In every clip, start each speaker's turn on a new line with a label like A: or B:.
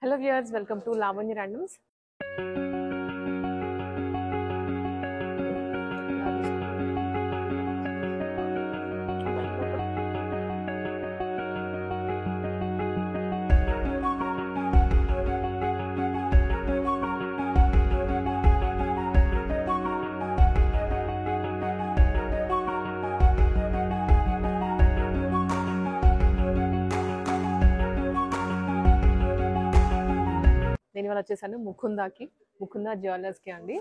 A: Hello viewers, welcome to Lavanya Randoms. నేను ఇవాళ వచ్చేసాను ముకుందా జ్యువెలర్స్కి అండి.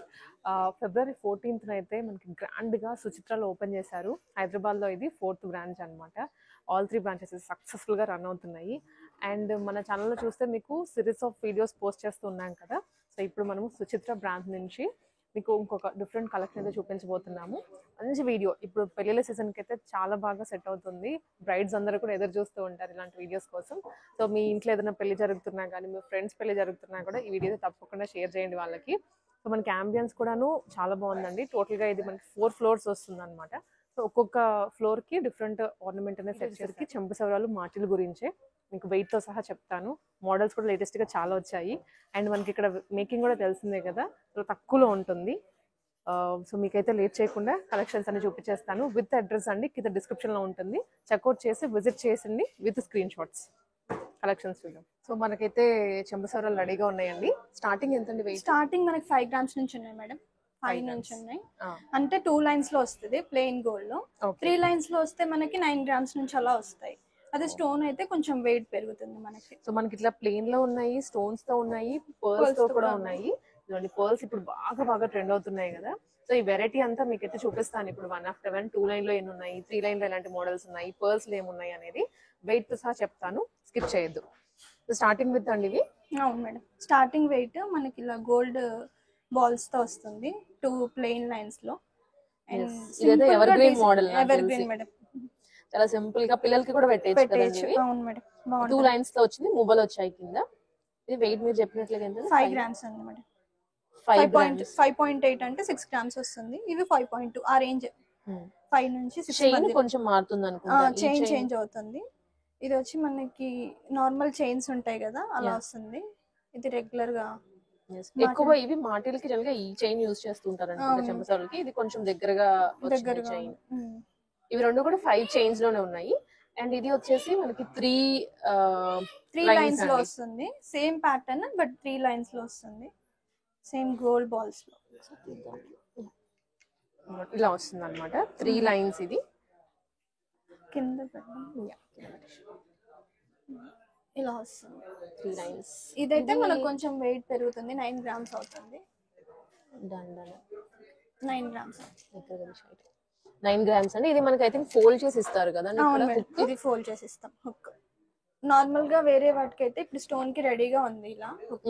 A: February 14th అయితే మనకి గ్రాండ్గా సుచిత్రాలో ఓపెన్ చేశారు. హైదరాబాద్లో ఇది 4th బ్రాంచ్ అనమాట. ఆల్ 3 బ్రాంచెస్ సక్సెస్ఫుల్గా రన్ అవుతున్నాయి. అండ్ మన ఛానల్లో చూస్తే మీకు సిరీస్ ఆఫ్ వీడియోస్ పోస్ట్ చేస్తూ ఉన్నాం కదా. సో ఇప్పుడు మనము సుచిత్ర బ్రాంచ్ నుంచి మీకు ఇంకొక డిఫరెంట్ కలెక్షన్ అయితే చూపించబోతున్నాము. మంచి వీడియో, ఇప్పుడు పెళ్ళిళ్ళ సీజన్కి అయితే చాలా బాగా సెట్ అవుతుంది. బ్రైడ్స్ అందరూ కూడా ఎదురు చూస్తూ ఉంటారు ఇలాంటి వీడియోస్ కోసం. సో మీ ఇంట్లో ఏదైనా పెళ్లి జరుగుతున్నా కానీ, మీ ఫ్రెండ్స్ పెళ్లి జరుగుతున్నా కూడా ఈ వీడియో తప్పకుండా షేర్ చేయండి వాళ్ళకి. సో మనకి అంబియన్స్ కూడాను చాలా బాగుందండి. టోటల్గా ఇది మనకి 4 floors వస్తుంది అనమాట. సో ఒక్కొక్క ఫ్లోర్కి డిఫరెంట్ ఆర్నమెంట్ అనేది సెట్ చేసి చెంపు సవరాలు మాటల గురించే మీకు వెయిట్తో సహా చెప్తాను. మోడల్స్ కూడా లేటెస్ట్గా చాలా వచ్చాయి. అండ్ మనకి ఇక్కడ మేకింగ్ కూడా తెలిసిందే కదా, సో తక్కువలో ఉంటుంది. సో మీకైతే లేట్ చేయకుండా కలెక్షన్స్ అన్ని చూపించేస్తాను. విత్ అడ్రస్ అండి కింద డిస్క్రిప్షన్లో ఉంటుంది. చెక్అవుట్ చేసి విజిట్ చేసిండి విత్ స్క్రీన్ షాట్స్. కలెక్షన్స్ చూద్దాం. సో మనకైతే చెంబసవరాలు రెడీగా ఉన్నాయండి. స్టార్టింగ్ ఎంతండి వెయిట్?
B: స్టార్టింగ్ మనకి 5 grams నుంచి ఉన్నాయి మేడం. 5 నుంచి ఉన్నాయి. అంటే 2 lines లో వస్తుంది ప్లెయిన్ గోల్డ్ లో. 3 lines లో వస్తే మనకి 9 grams నుంచి అలా వస్తాయి. అదే స్టోన్ అయితే కొంచెం వెయిట్ పెరుగుతుంది మనకి.
A: సో మనకి ఇట్లా ప్లెయిన్ లో ఉన్నాయి, స్టోన్స్ తో ఉన్నాయి, పర్ల్స్ తో కూడా ఉన్నాయి. ఇలాంటి పర్ల్స్ ఇప్పుడు బాగా ట్రెండ్ అవుతున్నాయి కదా. సో ఈ వెరైటీ అంతా మీకైతే చూపిస్తాను ఇప్పుడు. 1 after 1 2 line లో ఎన్ని ఉన్నాయి, 3 line లో ఎలాంటి మోడల్స్ ఉన్నాయి, పర్ల్స్ లో ఏమున్నాయి అనేది వెయిట్ తో సహా చెప్తాను. స్కిప్ చేయొద్దు. సో స్టార్టింగ్ విత్ అండి ఇవి.
B: అవును మేడం. స్టార్టింగ్ వెయిట్ మనకి ఇలా గోల్డ్ బాల్స్ తో వస్తుంది 2 plain lines లో.
A: ఇదైతే ever green model.
B: Ever green madam.
A: చాలా సింపుల్ గా పిల్లలకి కూడా పెట్టేయచ్చు.
B: అవును మేడం.
A: 2 lines తో వచ్చింది, మువ్వలు వచ్చాయి కింద. ఇది వెయిట్ మీరు చెప్పినట్లుగా ఎంత?
B: 5 grams అండి మేడం. 5.8 అంటే 6 grams వస్తుంది. ఇవి 5.2 ఆ రేంజ్. 5 నుంచి 6
A: చైన్ కొంచెం మారుతుంది అనుకుంటా.
B: చైన్ చేంజ్ అవుతుంది. ఇది వచ్చి మనకి నార్మల్ చైన్స్ ఉంటాయి కదా అలా వస్తుంది. ఇది రెగ్యులర్ గా
A: ఎక్కువ ఇవి మాటిల్కి జనరల్గా ఈ చైన్ యూజ్ చేస్తుంటారు అనుకుంటా చెంపసాలకి. ఇది కొంచెం దగ్గరగా చైన్. ఇవి రెండు కూడా 5 chains లోనే ఉన్నాయి. అండ్ ఇది వచ్చేసి మనకి 3
B: lines లో వస్తుంది. సేమ్ ప్యాటర్న్ బట్ 3 lines లో వస్తుంది. సేమ్ గోల్డ్ బాల్స్ లో
A: ఇలా వస్తుంది అనమాట. 3 lines ఇది
B: కింద ఇలా వస్తుంది.
A: 3 lines.
B: ఇదైతే మనకు కొంచెం వెయిట్ పెరుగుతుంది. 9 grams అవుతుంది. 9 grams
A: 9 grams అండి. ఇది మనకి ఐ థింక్ ఫోల్డ్ చేసి ఇస్తారు కదా.
B: ఇది ఫోల్డ్ చేసి ఇస్తాం. హుక్ నార్మల్ గా వేరే వాటికి అయితే ఇప్పుడు స్టోన్ కి రెడీగా ఉంది. ఇలా హుక్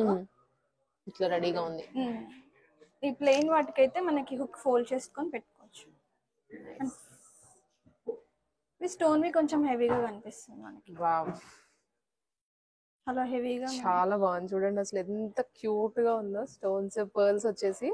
A: ఇట్లా రెడీగా ఉంది.
B: ఈ ప్లెయిన్ వాటికి అయితే మనకి హుక్ ఫోల్డ్ చేసుకొని పెట్టుకోవచ్చు. ఈ స్టోన్ వి కొంచెం హెవీగా కనిపిస్తుంది మనకి.
A: వావ్,
B: అలా హెవీగా
A: చాలా బాగుంది. చూడండి అసలు ఎంత క్యూట్ గా ఉందో. స్టోన్స్ పర్ల్స్ వచ్చేసి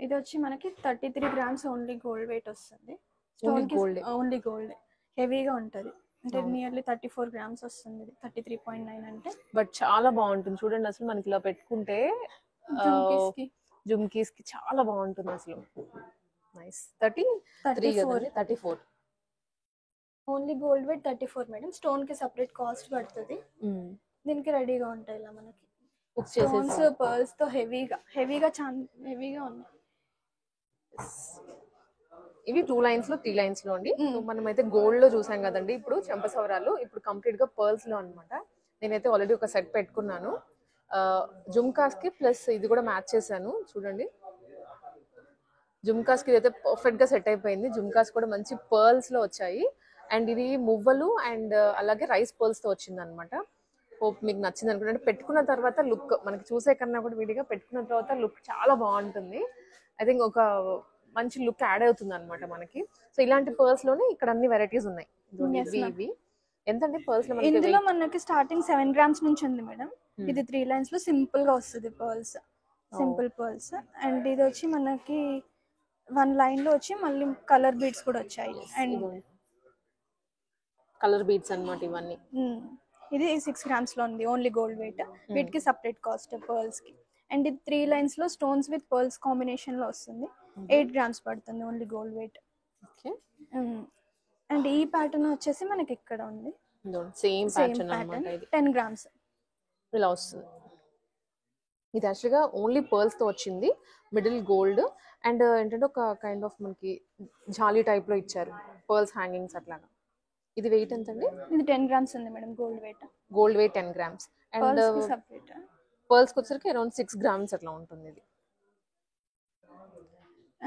B: ఇది వచ్చి మనకి 33 grams ఓన్లీ గోల్డ్ వెయిట్ వస్తుంది. స్టోన్ కి ఓన్లీ గోల్డ్ హెవీగా ఉంటది. అంటే నియర్లీ 34 grams వస్తుంది. 33.9 అంటే బట్
A: చాలా బాగుంటుంది. చూడండి అసలు మనకి ఇలా పెట్టుకుంటే జుమ్కీస్ కి చాలా బాగుంటుంది అసలు. Nice. 34
B: only gold wait 34 madam. Stone కి సెపరేట్ కాస్ట్ పడుతుంది. దీనికి రెడీగా ఉంటాయి ఇలా మనకి స్టోన్స్ పర్ల్స్ తో హెవీగా ఉన్నాయి.
A: ఇవి 2 lines లో 3 lines లో అండి. మనం అయితే గోల్డ్ లో చూసాం కదండి. ఇప్పుడు చెంపసవరాలు ఇప్పుడు కంప్లీట్ గా పర్ల్స్ లో అనమాట. నేనైతే ఆల్రెడీ ఒక సెట్ పెట్టుకున్నాను. జుమ్కాస్ కి ప్లస్ ఇది కూడా మ్యాచ్ చేశాను. చూడండి జుమ్కాస్ కి అయితే పర్ఫెక్ట్ గా సెట్ అయిపోయింది. జుమ్కాస్ కూడా మంచి పర్ల్స్ లో వచ్చాయి. అండ్ ఇది మువ్వలు అండ్ అలాగే రైస్ పర్ల్స్ తో వచ్చింది అనమాట. హోప్ మీకు నచ్చింది అనుకుంటే. అంటే పెట్టుకున్న తర్వాత లుక్ మనకి చూసే కన్నా కూడా విడిగా పెట్టుకున్న తర్వాత లుక్ చాలా బాగుంటుంది. ఐ థింక్ ఒక మంచి లుక్ యాడ్ అవుతుంది అనమాట మనకి. సో ఇలాంటి పర్ల్స్ లోనే ఇక్కడ అన్ని వెరైటీస్ ఉన్నాయి. ఇవి ఎంతండి పర్ల్స్ లో?
B: ఇందులో మనకి స్టార్టింగ్ 7 grams నుంచి ఉంది మేడం. ఇది 3 lines లో సింపుల్ గా వస్తుంది పర్ల్స్, సింపుల్ పర్ల్స్. అండ్ ఇది వచ్చి మనకి 1 line లో వచ్చి మళ్ళీ కలర్ బీడ్స్ కూడా వచ్చాయి. అండ్
A: కలర్ బీడ్స్ అన్నమాట ఇవన్నీ.
B: ఇది 6 grams లో ఉంది ఓన్లీ గోల్డ్ వెయిట్. వీటికి సపరేట్ కాస్ట్ పర్ల్స్ కి. అండ్ ఇది 3 lines లో స్టోన్స్ విత్ పర్ల్స్ కాంబినేషన్ లో వస్తుంది. 8 grams పడుతుంది only gold wait.
A: Okay.
B: And ఈ ప్యాటర్న్ వచ్చేసి మనకి ఇక్కడ ఉంది
A: సేమ్ ప్యాటర్న్
B: ప్యాటర్న్
A: అన్నమాట. ఇది
B: 10 grams.
A: ఇలా వస్తుంది. ఇది యాక్చువల్గా ఓన్లీ పర్ల్స్ తో వచ్చింది, మిడిల్ గోల్డ్ అండ్ ఏంటంటే ఒక కైండ్ ఆఫ్ మనకి జాలీ టైప్ లో ఇచ్చారు పర్ల్స్ హ్యాంగింగ్స్ అట్లాగా. ఇది వెయిట్ ఎంత అండి?
B: ఇది 10 grams ఉంది madam gold weight.
A: Gold weight 10 grams and
B: pearls కి సెపరేట్.
A: పర్ల్స్ వచ్చరికి అరౌండ్ 6 grams అట్లా ఉంటుంది ఇది.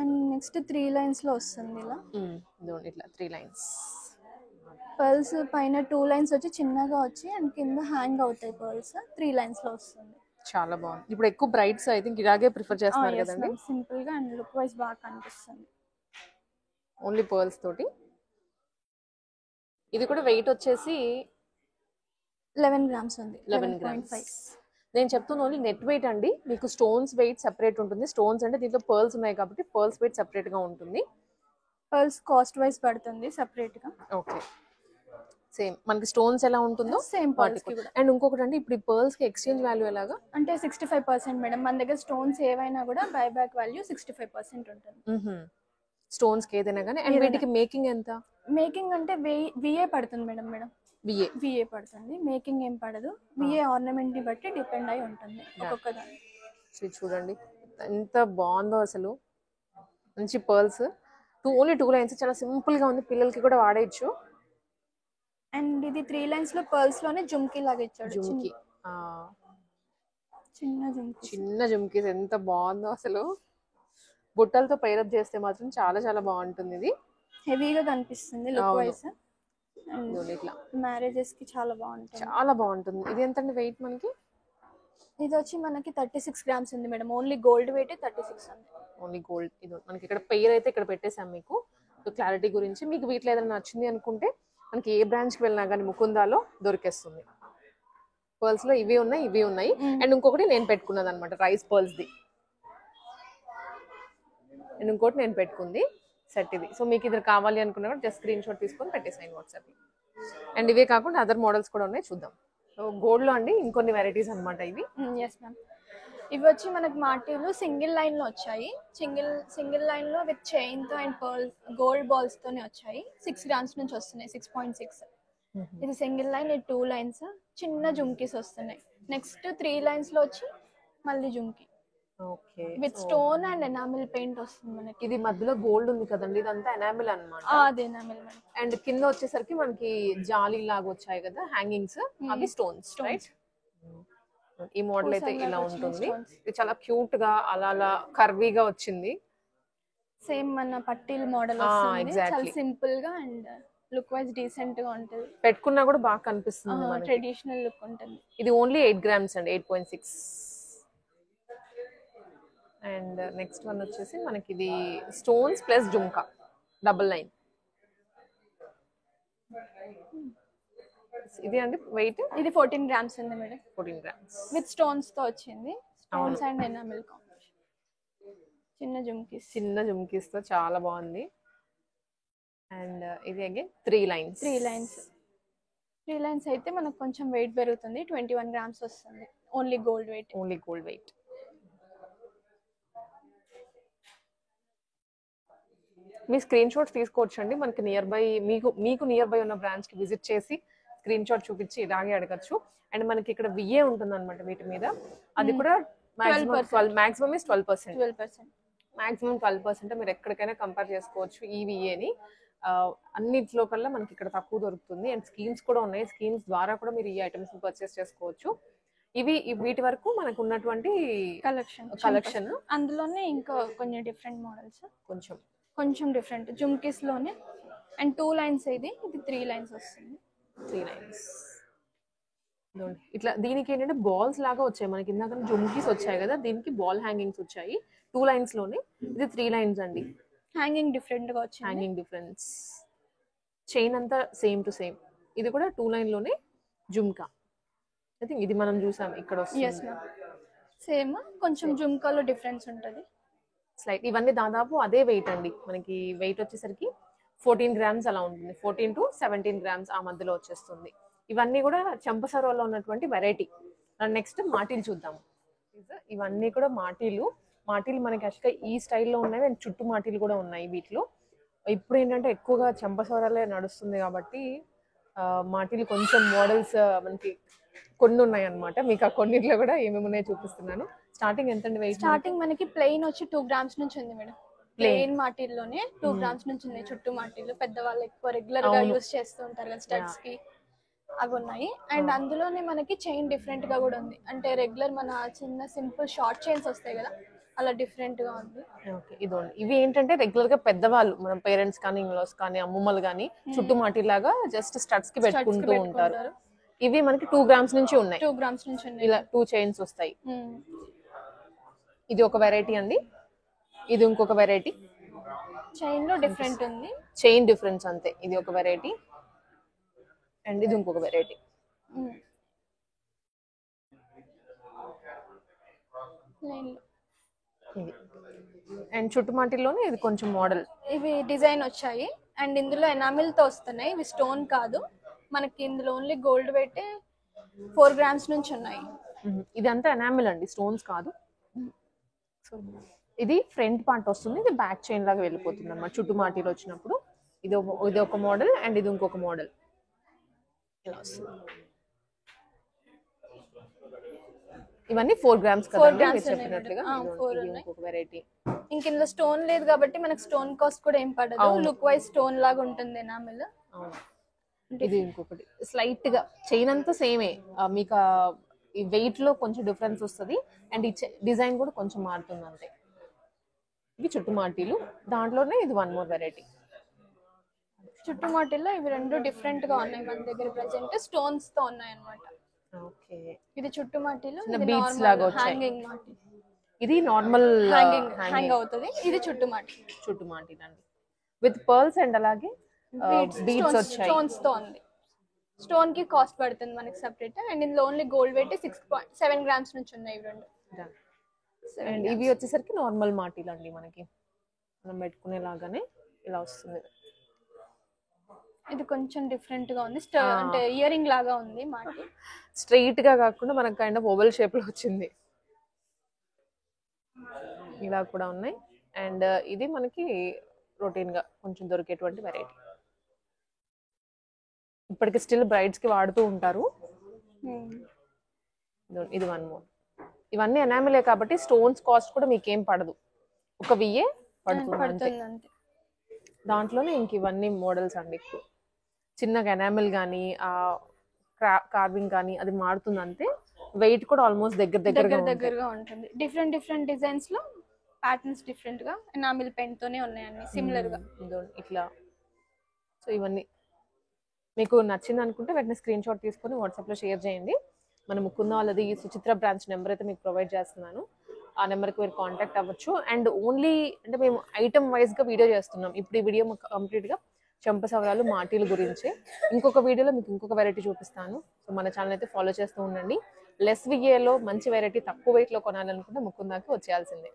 B: అండ్ నెక్స్ట్ 3 lines లో వస్తుంది ఇలా.
A: ఇట్లా 3 lines.
B: పర్ల్స్ పైన 2 lines వచ్చి చిన్నగా వచ్చి అండ్ కింద హ్యాంగ్ అవుతాయి పర్ల్స్. 3 lines లో వస్తుంది.
A: చాలా బాగుంది. ఇప్పుడు ఎక్కువ బ్రైడ్స్ ఐ థింక్ ఇలాగే ప్రిఫర్ చేస్తున్నారు కదండి.
B: సింపుల్ గా అండ్ లుక్ వైస్ బాగా కనిపిస్తుంది.
A: ఓన్లీ పర్ల్స్ తోటి. ఇది కూడా వెయిట్ వచ్చేసి
B: 11 grams ఉంది.
A: 11 grams. నేను చెప్తున్నా ఓన్లీ నెట్ వెయిట్ అండి. మీకు స్టోన్స్ వెయిట్ సెపరేట్ ఉంటుంది. స్టోన్స్ అంటే దీంట్లో పర్ల్స్ ఉన్నాయి కాబట్టి పర్ల్స్ వెయిట్ సెపరేట్ గా ఉంటుంది.
B: పర్ల్స్ కాస్ట్ వైస్ పడుతుంది సెపరేట్ గా.
A: ఓకే. సేమ్ మనకి స్టోన్స్ ఎలా ఉంటుందో
B: సేమ్ పర్ల్స్ కి కూడా.
A: అండ్ ఇంకొకటి అంటే ఇప్పుడు ఈ పర్ల్స్ కి ఎక్స్చేంజ్ వాల్యూ ఎలాగా
B: అంటే 65% మేడం. మన దగ్గర స్టోన్స్ ఏవైనా కూడా బై బ్యాక్ వాల్యూ 65% ఉంటుంది.
A: స్టోన్స్ కి ఏదైనా కానీ. అండ్ వీటికి మేకింగ్ ఎంత?
B: మేకింగ్ అంటే విఏ పడుతుంది మేడం. విఏ పడుతుంది, మేకింగ్ ఏం పడదు. విఏ ఆర్నమెంట్ ని బట్టి డిపెండ్ అయి ఉంటుంది ఒక్కొక్క దాని.
A: చూడండి ఎంత బాగుందో అసలు. మంచి పర్ల్స్. ఓన్లీ 2 lines, చాలా సింపుల్ గా ఉంది, పిల్లలకి కూడా వాడేయచ్చు.
B: అండ్ ఇది 3 lines లో పర్ల్స్ లోనే జుమ్కీ లాగా ఇచ్చాడు.
A: జుమ్కీ,
B: చిన్న
A: జుమ్కీస్ ఎంత బాగుందో అసలు. బుట్టలతో పైరప్ చేస్తే మాత్రం చాలా చాలా బాగుంటుంది. ఇది
B: హెవీగా కనిపిస్తుంది లుక్ వైస్.
A: ఇట్లా
B: మ్యారేజెస్ కి చాలా బాగుంటుంది.
A: ఇది ఎంత అండి వెయిట్ మనకి?
B: ఇది వచ్చి మనకి 36 grams ఉంది మేడం. ఓన్లీ గోల్డ్ వెయిట్ 36 ఉంది.
A: Only gold. ఇది మనకి ఇక్కడ పెయిర్ అయితే ఇక్కడ పెట్టేసాం మీకు క్లారిటీ గురించి. మీకు వీటిలో ఏదైనా నచ్చింది అనుకుంటే మనకి ఏ బ్రాంచ్ కి వెళ్ళినా కానీ ముకుందాలో దొరికేస్తుంది. పర్ల్స్ లో ఇవి ఉన్నాయి అండ్ ఇంకొకటి నేను పెట్టుకున్నది అనమాట రైస్ పర్ల్స్ ది. అండ్ ఇంకోటి నేను పెట్టుకుంది సెట్ ఇది. సో మీకు ఇది కావాలి అనుకున్నా కూడా జస్ట్ స్క్రీన్ షాట్ తీసుకొని పెట్టేసాను వాట్సాప్. అండ్ ఇవే కాకుండా అదర్ మోడల్స్ కూడా ఉన్నాయి, చూద్దాం. సో గోల్డ్ లో అండి ఇంకొన్ని వెరైటీస్ అనమాట ఇవి.
B: Yes ma'am. ఇవి వచ్చి మనకి మాటీలు సింగిల్ లైన్ లో వచ్చాయి. సింగిల్ లైన్ లో విత్ చైన్ తో అండ్ పర్ల్ గోల్డ్ బాల్స్ తోనే వచ్చాయి. 6 grams నుంచి వస్తున్నాయి, 6.6. ఇది సింగిల్ లైన్, ఇది 2 lines. చిన్న జుమ్కీస్ వస్తున్నాయి. నెక్స్ట్ 3 lines లో వచ్చి మళ్ళీ jhumki with stone and enamel paint వస్తుంది మనకి.
A: ఇది మధ్యలో గోల్డ్ ఉంది కదండి, ఇదంతా ఎనామిల్ అన్నమాట.
B: అదే ఎనామిల్ మేడం.
A: అండ్ కింద వచ్చేసరికి మనకి జాలీ లాగా వచ్చాయి కదా హ్యాంగింగ్స్, అవి స్టోన్స్ రైట్. ఈ మోడల్ అయితే ఇలా ఉంటుంది. ఇది చాలా క్యూట్ గా అలా కర్వీగా వచ్చింది.
B: సేమ్ మన పట్టీల్ మోడల్ వస్తుంది. చాలా సింపుల్ గా అండ్ లుక్ వైజ్ డీసెంట్ గా ఉంటుంది.
A: పెట్టుకున్నా కూడా బాగా కనిపిస్తుంది,
B: ట్రెడిషనల్ లుక్ ఉంటుంది.
A: ఇది ఓన్లీ 8 grams అండి, 8.6. అండ్ నెక్స్ట్ వన్ వచ్చేసి మనకి ఇది stones plus jhumka double line. ఇది అండి వెయిట్
B: ఇది 14 grams ఉంది మేడం.
A: 14 grams
B: విత్ స్టోన్స్ తో వచ్చింది. Stones and enamel combination. చిన్న జుమ్కీస్ తో చాలా బాగుంది. అండ్ ఇది అగైన్ 3 lines. 3 lines అయితే మనకు కొంచెం వెయిట్ పెరుగుతుంది. 21 grams వస్తుంది. Only gold weight.
A: మీ స్క్రీన్ షాట్స్ తీసుకోవచ్చు అండి. మనకి నియర్ బై మీకు నియర్ బై ఉన్న బ్రాంచ్ కి విజిట్ చేసి స్క్రీన్ షాట్ చూపించి ఇలాగే అడగచ్చు. అండ్ మనకి ఇక్కడ విఏ ఉంటుంది అనమాట వీటి మీద. అది కూడా మాక్సిమం ఇస్ 12%. మాక్సిమం 12%. మీరు ఎక్కడికైనా కంపేర్ చేసుకోవచ్చు ఈ విఏని. అన్నిట్లో కల్లా మనకి ఇక్కడ తక్కువ దొరుకుతుంది. అండ్ స్కీమ్స్ కూడా ఉన్నాయి. స్కీమ్స్ ద్వారా కూడా మీరు ఈ ఐటమ్స్ పర్చేస్ చేసుకోవచ్చు. ఇవి వీటి వరకు మనకు ఉన్నటువంటి కలెక్షన్.
B: అందులోనే ఇంకా కొన్ని డిఫరెంట్ మోడల్స్, కొంచెం డిఫరెంట్ జుమ్కీస్ లోనే. అండ్ 2 lines ఇది 3 lines వస్తుంది.
A: 3 lines ఇట్లా. దీనికి ఏంటంటే బాల్స్ లాగా వచ్చాయి మనకి. ఇందాక జుమ్కీస్ వచ్చాయి కదా, దీనికి బాల్ హ్యాంగింగ్స్ వచ్చాయి 2 lines లోనే. ఇది 3 lines అండి.
B: హ్యాంగింగ్ డిఫరెంట్ గా వచ్చింది.
A: Hanging difference. చైన్ అంతా సేమ్ టు సేమ్. ఇది కూడా 2 line లోనే జుమ్కా. ఐ థింక్ ఇది మనం చూసాం ఇక్కడ వస్తుంది.
B: సేమ్, కొంచెం జుమ్కాలో డిఫరెన్స్ ఉంటుంది
A: స్లైట్. ఇవన్నీ దాదాపు అదే వెయిట్ అండి. మనకి వెయిట్ వచ్చేసరికి 14 grams అలా ఉంటుంది. 14 to 17 grams ఆ మధ్యలో వచ్చేస్తుంది. ఇవన్నీ కూడా చంపసరోలో ఉన్నటువంటి వెరైటీ. నెక్స్ట్ మాటీలు చూద్దాము. ఇవన్నీ కూడా మాటీలు మనకి యాక్చువల్గా ఈ స్టైల్లో ఉన్నాయి అండ్ చుట్టూ మాటీలు కూడా ఉన్నాయి వీటిలో. ఇప్పుడు ఏంటంటే ఎక్కువగా చంపసవరాలే నడుస్తుంది కాబట్టి మాటీలు కొంచెం మోడల్స్ మనకి కొన్ని ఉన్నాయి అనమాట. మీకు ఆ కొన్నిట్లో కూడా ఏమేమి ఉన్నాయో చూపిస్తున్నాను. స్టార్టింగ్ ఎంత అండి వెయిట్?
B: స్టార్టింగ్ మనకి ప్లెయిన్ వచ్చి 2 grams నుంచి ఉంది మేడం. ప్లెయిన్ మాటీల్లోనే 2 grams నుంచి ఉన్నాయి. చుట్టూ మాటీలు పెద్దవాళ్ళు ఎక్కువ రెగ్యులర్ గా యూస్ చేస్తూ ఉంటారు కదా స్టడ్స్ కి, అవి ఉన్నాయి. అండ్ అందులోనే మనకి చైన్ డిఫరెంట్ గా కూడా ఉంది. అంటే రెగ్యులర్ మన చిన్న సింపుల్ షార్ట్ చైన్స్ వస్తాయి కదా, అలా డిఫరెంట్ గా ఉంది.
A: ఓకే, ఇదోండి. ఇవి ఏంటంటే రెగ్యులర్ గా పెద్దవాళ్ళు మన పేరెంట్స్ కానీ ఇన్లాస్ కానీ అమ్మమ్మలు కానీ చుట్టూ మాటీలాగా జస్ట్ స్టడ్స్ కి పెట్టుకుంటూ ఉంటారు. ఇవి మనకి 2 grams నుంచి ఉన్నాయి.
B: 2 grams నుంచి ఉన్నాయి.
A: ఇలా 2 చైన్స్ వస్తాయి. ఇది ఒక వెరైటీ అండి. ఇది ఇంకొక వెరైటీ.
B: చైన్ లో డిఫరెంట్ ఉంది,
A: చైన్ డిఫరెన్స్ అంతే. ఇది ఒక వెరైటీ అండ్ ఇది ఇంకొక వెరైటీ. ఇది అండ్ చుట్టుమాటిల్లోనే ఇది కొంచెం మోడల్.
B: ఇవి డిజైన్ వచ్చాయి అండ్ ఇందులో ఎనామిల్ తో వస్తున్నాయి. ఇవి స్టోన్ కాదు మనకి, ఇందులో ఓన్లీ గోల్డ్ వెయిట్ 4 grams నుంచి ఉన్నాయి.
A: ఇదంతా ఎనామిల్ అండి, స్టోన్స్ కాదు. ఇది ఫ్రంట్ పార్ట్ వస్తుంది, ఇది బ్యాక్ చైన్ లాగా వెళ్ళిపోతుంది అన్నమాట చుట్టూ మాటీలు వచ్చినప్పుడు. ఇది ఒక మోడల్ అండ్ ఇది ఇంకొక మోడల్. ఇలా వస్తుంది. ఇవన్నీ 4 grams కదా చెప్పినట్లుగా. ఇంకొక వెరైటీ.
B: ఇంక ఇందులో స్టోన్ లేదు కాబట్టి మనకి స్టోన్ కాస్ట్ కూడా ఏం పడదు. లుక్ వైజ్ స్టోన్ లాగా ఉంటుంది ఎనామిల్.
A: ఇది ఇంకొకటి స్లైట్ గా చైన్ అంతా సేమే, మీకు ఈ వెయిట్ లో కొంచెం డిఫరెన్స్ వస్తుంది అండ్ ఈ డిజైన్ కూడా కొంచెం మారుతుంది అంతే. ఇవి చుట్టూ మాటీలు, దాంట్లోనే ఇది 1 more వెరైటీ.
B: చుట్టూ మాటీల్లో ఇవి రెండు డిఫరెంట్ గా ఉన్నాయి మన దగ్గర. ప్రెసెంట్ స్టోన్స్ తో ఉన్నాయి అన్నమాట.
A: ఓకే,
B: ఇది చుట్టూ మాటీలు,
A: బీడ్స్ లాగా వచ్చాయి.
B: హ్యాంగింగ్ మాటీ.
A: ఇది నార్మల్
B: హ్యాంగ్ అవుతుంది. ఇది చుట్టూ
A: మాటీలు అండి విత్ పర్ల్స్ అండ్ అలాగే బీడ్స్ వచ్చాయి.
B: స్టోన్స్ తో ఉంది. స్టోన్ కి కాస్ట్ పడుతుంది మనకి సెపరేట్. అండ్ ఇందులో ఓన్లీ గోల్డ్ వెయిట్ 6.7 grams నుంచి ఉన్నాయి ఇవి రెండు.
A: అండ్ ఇవి వచ్చేసరికి నార్మల్ మాటీలు అండి, మనకి మనం పెట్టుకునేలాగానే ఇలా వస్తుంది.
B: ఇది కొంచెం డిఫరెంట్ గా ఉంది, అంటే ఇయర్ రింగ్ లాగా ఉంది మాటి.
A: స్ట్రైట్ గా కాకుండా మనకి కైండ్ ఆఫ్ ఓవెల్ షేప్ లో వచ్చింది. ఇలా కూడా ఉన్నాయి. అండ్ ఇది మనకి రొటీన్ గా కొంచెం దొరికేటువంటి వెరైటీ. ఇప్పటికి స్టిల్ బ్రైడ్స్ కి వాడుతూ ఉంటారు. ఇది 1 more. ఇవన్నీ ఎనామిలే కాబట్టి స్టోన్స్ కాస్ట్ కూడా మీకేం పడదు, ఒక వియే పడుతుంది అంతే. దాంట్లోనే ఇంక ఇవన్నీ మోడల్స్ అండి. చిన్నగా ఎనామిల్ కానీ కార్వింగ్ కానీ అది మారుతుంది అంతే. వెయిట్ కూడా ఆల్మోస్ట్ దగ్గరగా
B: ఉంటుంది. డిఫరెంట్ డిజైన్స్ లో ప్యాటర్న్స్ డిఫరెంట్ గా ఎనామిల్ పెన్ తోనే ఉన్నాయండి సిమిలర్ గా
A: ఇట్లా. సో ఇవన్నీ మీకు నచ్చింది అనుకుంటే వెంటనే స్క్రీన్ షాట్ తీసుకొని వాట్సాప్ లో షేర్ చేయండి. మన ముకుంద వాళ్ళది సుచిత్ర బ్రాంచ్ నెంబర్ అయితే మీకు ప్రొవైడ్ చేస్తున్నాను. ఆ నెంబర్కి మీరు కాంటాక్ట్ అవ్వచ్చు. అండ్ ఓన్లీ అంటే మేము ఐటమ్ వైజ్గా వీడియో చేస్తున్నాం. ఇప్పుడు ఈ వీడియో కంప్లీట్గా చంపసవరాలు మాటీల గురించి. ఇంకొక వీడియోలో మీకు ఇంకొక వెరైటీ చూపిస్తాను. సో మన ఛానల్ అయితే ఫాలో చేస్తూ ఉండండి. లెస్ విఏలో మంచి వెరైటీ తక్కువ వెయిట్లో కొనాలనుకుంటే ముకుందాకి వచ్చేయాల్సిందే.